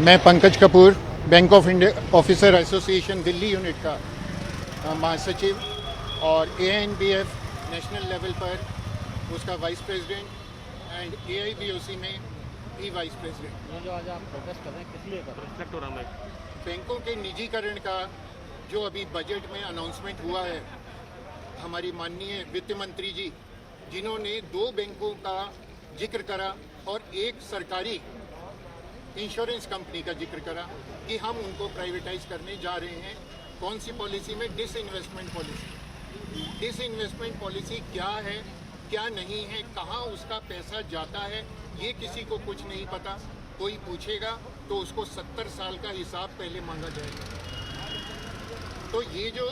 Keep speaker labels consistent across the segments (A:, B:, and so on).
A: मैं Pankaj Kapoor, bank of India officer association Delhi unit का महासचिव और ANBF नेशनल लेवल पर उसका वाइस प्रेसिडेंट एंड AIBOC में भी वाइस प्रेसिडेंट।
B: ये जो आज आप प्रोटेस्ट कर रहे हैं, किस लिए कर रहे हैं?
A: बैंकों के निजीकरण का जो अभी बजट में अनाउंसमेंट हुआ है, हमारी माननीय वित्त मंत्री जी जिन्होंने 2 बैंकों का जिक्र करा और एक सरकारी इंश्योरेंस कंपनी का जिक्र करा कि हम उनको प्राइवेटाइज करने जा रहे हैं। कौन सी पॉलिसी में? Disinvestment policy. डिसइन्वेस्टमेंट पॉलिसी क्या है, क्या नहीं है, कहाँ उसका पैसा जाता है, ये किसी को कुछ नहीं पता। कोई पूछेगा तो उसको 70 साल का हिसाब पहले मांगा जाएगा। तो ये जो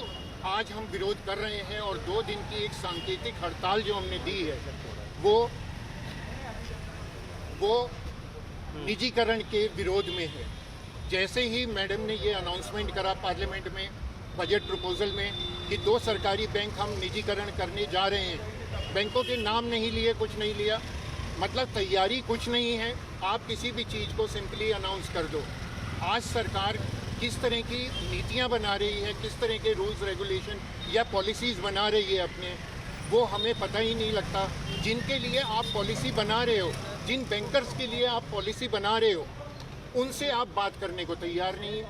A: आज हम विरोध कर रहे हैं और 2 दिन की एक सांकेतिक हड़ताल जो हमने दी है वो निजीकरण के विरोध में है। जैसे ही मैडम ने ये अनाउंसमेंट करा पार्लियामेंट में बजट प्रपोजल में कि 2 सरकारी बैंक हम निजीकरण करने जा रहे हैं, बैंकों के नाम नहीं लिए, कुछ नहीं लिया, मतलब तैयारी कुछ नहीं है। आप किसी भी चीज़ को सिंपली अनाउंस कर दो। आज सरकार किस तरह की नीतियां बना रही है, किस तरह के रूल्स रेगुलेशन या पॉलिसीज़ बना रही है अपने, वो हमें पता ही नहीं लगता। जिनके लिए आप पॉलिसी बना रहे हो, जिन बैंकर्स के लिए आप पॉलिसी बना रहे हो, उनसे आप बात करने को तैयार नहीं है।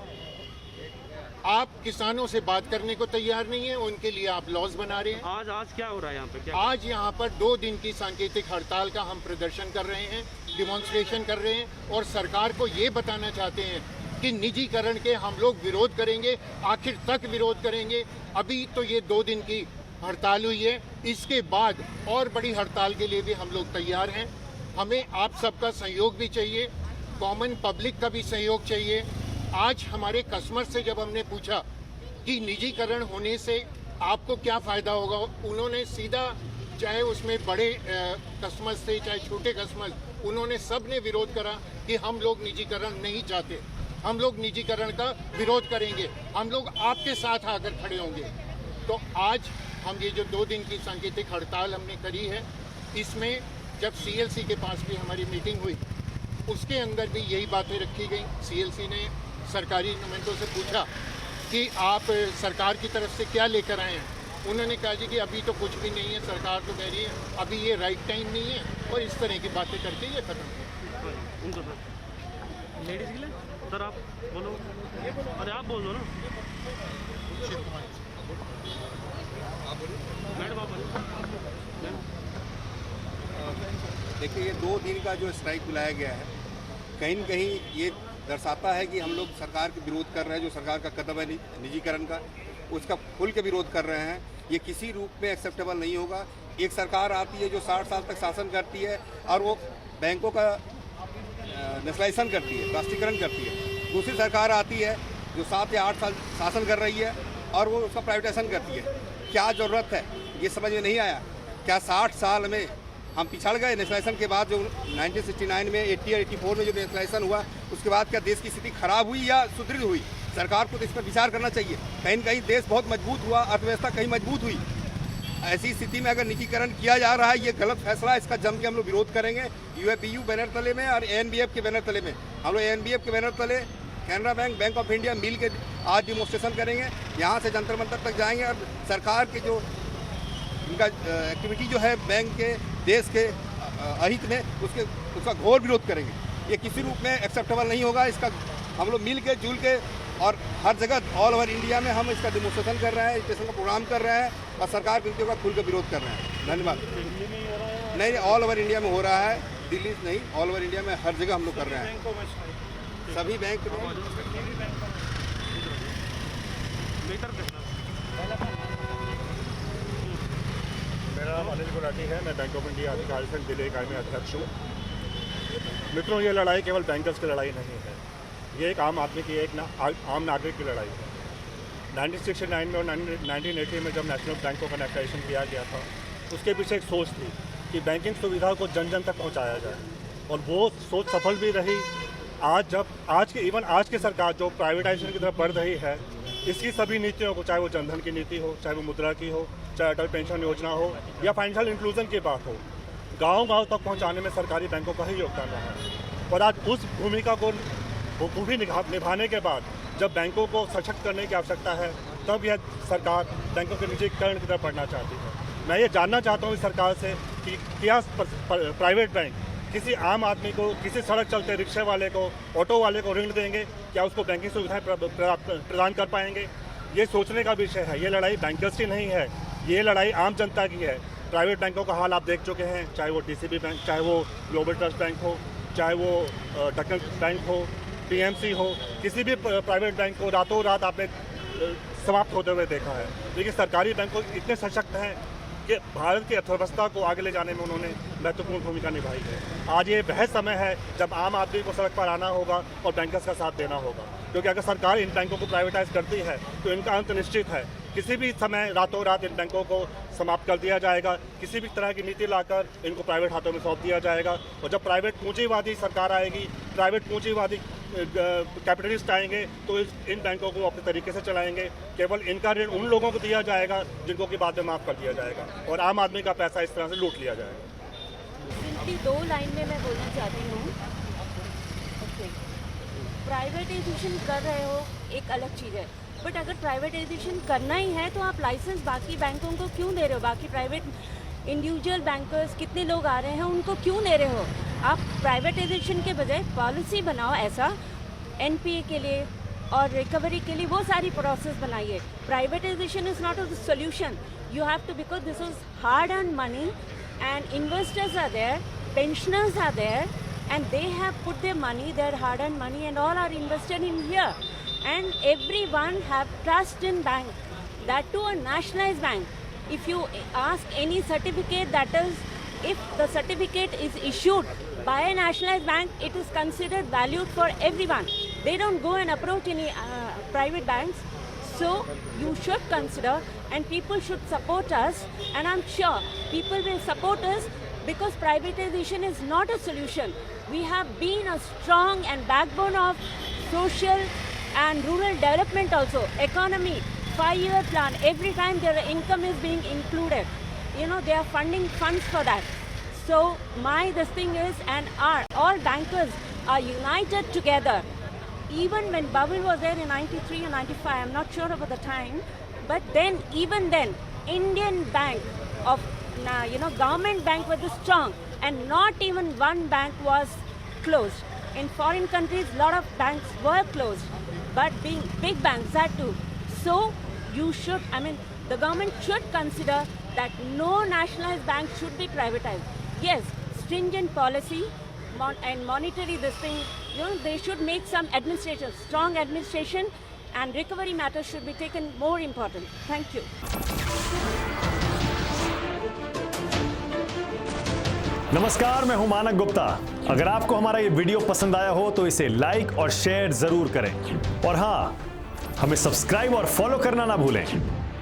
A: आप किसानों से बात करने को तैयार नहीं है, उनके लिए आप लॉज बना रहे हैं।
C: आज क्या हो रहा है यहाँ पे?
A: आज यहाँ पर 2 दिन की सांकेतिक हड़ताल का हम प्रदर्शन कर रहे हैं, डिमॉन्स्ट्रेशन कर रहे हैं और सरकार को ये बताना चाहते हैं कि निजीकरण के हम लोग विरोध करेंगे, आखिर तक विरोध करेंगे। अभी तो ये 2 दिन की हड़ताल हुई है, इसके बाद और बड़ी हड़ताल के लिए भी हम लोग तैयार हैं। हमें आप सबका सहयोग भी चाहिए, कॉमन पब्लिक का भी सहयोग चाहिए। आज हमारे कस्टमर से जब हमने पूछा कि निजीकरण होने से आपको क्या फ़ायदा होगा, उन्होंने सीधा, चाहे उसमें बड़े कस्टमर्स थे चाहे छोटे कस्टमर्स, उन्होंने सब ने विरोध करा कि हम लोग निजीकरण नहीं चाहते, हम लोग निजीकरण का विरोध करेंगे, हम लोग आपके साथ आकर खड़े होंगे। तो आज हम ये जो 2 दिन की सांकेतिक हड़ताल हमने करी है, इसमें जब CLC के पास भी हमारी मीटिंग हुई, उसके अंदर भी यही बातें रखी गई। CLC ने सरकारी नुमाइंदों से पूछा कि आप सरकार की तरफ से क्या लेकर आए हैं। उन्होंने कहा जी कि अभी तो कुछ भी नहीं है, सरकार तो कह रही है अभी ये राइट टाइम नहीं है, और इस तरह की बातें करके ये खत्म।
C: लेडीज के लिए सर आप बोलो, अरे आप बोल दो ना मैडम, आप
D: देखिए, ये 2 दिन का जो स्ट्राइक बुलाया गया है, कहीं न कहीं ये दर्शाता है कि हम लोग सरकार के विरोध कर रहे हैं। जो सरकार का कदम है निजीकरण का, उसका खुल के विरोध कर रहे हैं। ये किसी रूप में एक्सेप्टेबल नहीं होगा। एक सरकार आती है जो 60 साल तक शासन करती है और वो बैंकों का नेशनलाइजेशन करती है, राष्ट्रीयकरण करती है। दूसरी सरकार आती है जो 7 या 8 साल शासन कर रही है और वो उसका प्राइवेटाइजेशन करती है। क्या ज़रूरत है, ये समझ में नहीं आया। क्या 60 साल में हम पिछड़ गए? नेशनलाइजेशन के बाद जो 1969 में 80 और 84 में जो नेशनलाइजेशन हुआ, उसके बाद क्या देश की स्थिति खराब हुई या सुदृढ़ हुई? सरकार को तो इस पर विचार करना चाहिए। कहीं न कहीं देश बहुत मजबूत हुआ, अर्थव्यवस्था कहीं मजबूत हुई। ऐसी स्थिति में अगर निजीकरण किया जा रहा है, ये गलत फैसला है। इसका जम के हम लोग विरोध करेंगे, UAPU बैनर तले में और ANBF के बैनर तले में। हम लोग ANBF के बैनर तले Canara bank, bank of India मिल के आज डिमॉन्स्ट्रेशन करेंगे। यहाँ से जंतर मंतर तक जाएंगे और सरकार के जो इनका एक्टिविटी जो है बैंक के, देश के अहित में, उसका घोर विरोध करेंगे। ये किसी रूप में एक्सेप्टेबल नहीं होगा। इसका हम लोग मिल के जुल के और हर जगह ऑल ओवर इंडिया में हम इसका डिमॉन्स्ट्रेशन कर रहे हैं, स्टेशन का प्रोग्राम कर रहे हैं और सरकार की नीतियों का खुल कर विरोध कर रहे हैं। धन्यवाद। नहीं, ऑल ओवर इंडिया में हो रहा है, दिल्ली नहीं, ऑल ओवर इंडिया में हर जगह हम लोग कर रहे हैं। सभी बैंक में
E: मेरा नाम अनिल गुलाटी है। मैं बैंक ऑफ इंडिया अधिकारी संघ दिल्ली इकाई में अध्यक्ष हूँ। मित्रों, ये लड़ाई केवल बैंकर्स की लड़ाई नहीं है, ये एक आम आदमी की, आम नागरिक की लड़ाई है। 1969 में और 1980 में जब नेशनल बैंकों का नेशनलाइजेशन किया गया था, उसके पीछे एक सोच थी कि बैंकिंग सुविधा को जन जन तक पहुँचाया जाए, और वो सोच सफल भी रही। आज की सरकार जो प्राइवेटाइजेशन की तरफ बढ़ रही है, इसकी सभी नीतियों को, चाहे वो जनधन की नीति हो, चाहे वो मुद्रा की हो, चाहे अटल पेंशन योजना हो या फाइनेंशियल इंक्लूजन की बात हो, गांव-गांव तक पहुंचाने में सरकारी बैंकों का ही योगदान रहा है। और आज उस भूमिका को वो खूबी निभाने के बाद जब बैंकों को सशक्त करने की आवश्यकता है, तब यह सरकार बैंकों के निजीकरण की तरफ बढ़ना चाहती है। मैं ये जानना चाहता हूँ इस सरकार से कि क्या प्राइवेट बैंक किसी आम आदमी को, किसी सड़क चलते रिक्शे वाले को, ऑटो वाले को ऋण देंगे? क्या उसको बैंकिंग सुविधाएं प्रदान कर पाएंगे? ये सोचने का विषय है। ये लड़ाई बैंकर्स की नहीं है, ये लड़ाई आम जनता की है। प्राइवेट बैंकों का हाल आप देख चुके हैं, चाहे वो डीसीबी बैंक, चाहे वो ग्लोबल ट्रस्ट बैंक हो, चाहे वो डक्कन बैंक हो, पीएमसी हो, किसी भी प्राइवेट बैंक को रातों रात आपने समाप्त होते हुए देखा है। लेकिन सरकारी बैंकों इतने सशक्त हैं कि भारत की अर्थव्यवस्था को आगे ले जाने में उन्होंने महत्वपूर्ण भूमिका निभाई है। आज ये वह समय है जब आम आदमी को सड़क पर आना होगा और बैंकर्स का साथ देना होगा, क्योंकि अगर सरकार इन बैंकों को प्राइवेटाइज करती है तो इनका अंत निश्चित है। किसी भी समय रातों रात इन बैंकों को समाप्त कर दिया जाएगा, किसी भी तरह की नीति लाकर इनको प्राइवेट हाथों में सौंप दिया जाएगा। और जब प्राइवेट पूंजीवादी सरकार आएगी, प्राइवेट पूंजीवादी कैपिटलिस्ट आएंगे, तो इन बैंकों को अपने तरीके से चलाएंगे। केवल इनका ऋण उन लोगों को दिया जाएगा जिनको कि बाद में माफ़ कर दिया जाएगा, और आम आदमी का पैसा इस तरह से लूट लिया जाएगा।
F: सिंपली 2 लाइन में मैं बोलना चाहती हूँ। प्राइवेटाइजेशन कर रहे हो एक अलग चीज़ है, बट अगर प्राइवेटाइजेशन करना ही है तो आप लाइसेंस बाकी बैंकों को क्यों दे रहे हो? बाकी प्राइवेट इंडिविजुअल बैंकर्स कितने लोग आ रहे हैं, उनको क्यों दे रहे हो? आप प्राइवेटाइजेशन के बजाय पॉलिसी बनाओ ऐसा एनपीए के लिए और रिकवरी के लिए, वो सारी प्रोसेस बनाइए। Privatization is not a solution. You have to, because this is hard earn money and investors are there, pensioners are there, and they have put their money, their hard-earned money, and all are invested in here. And everyone have trust in bank, that too a nationalized bank. If you ask any certificate, that is, if the certificate is issued by a nationalized bank, it is considered valued for everyone. They don't go and approach any private banks. So you should consider, and people should support us, and I'm sure people will support us, because privatization is not a solution. We have been a strong and backbone of social and rural development also. Economy, 5-year plan, every time their income is being included. You know, they are funding funds for that. So this thing is, and all bankers are united together. Even when bubble was there in 93 and 95, I'm not sure about the time, but then, even then, Indian bank of, government bank was strong, and not even one bank was closed. In foreign countries, a lot of banks were closed, but being big banks that too. So you should, the government should consider that no nationalized bank should be privatized. Yes, stringent policy and monetary this thing, they should make some administration, strong administration, and recovery matters should be taken more important. Thank you.
G: नमस्कार, मैं हूं मानक गुप्ता। अगर आपको हमारा ये video पसंद आया हो तो इसे लाइक और शेयर जरूर करें, और हाँ, हमें सब्सक्राइब और फॉलो करना ना भूलें,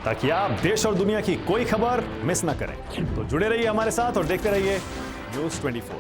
G: ताकि आप देश और दुनिया की कोई खबर मिस ना करें। तो जुड़े रहिए हमारे साथ और देखते रहिए न्यूज़ 24।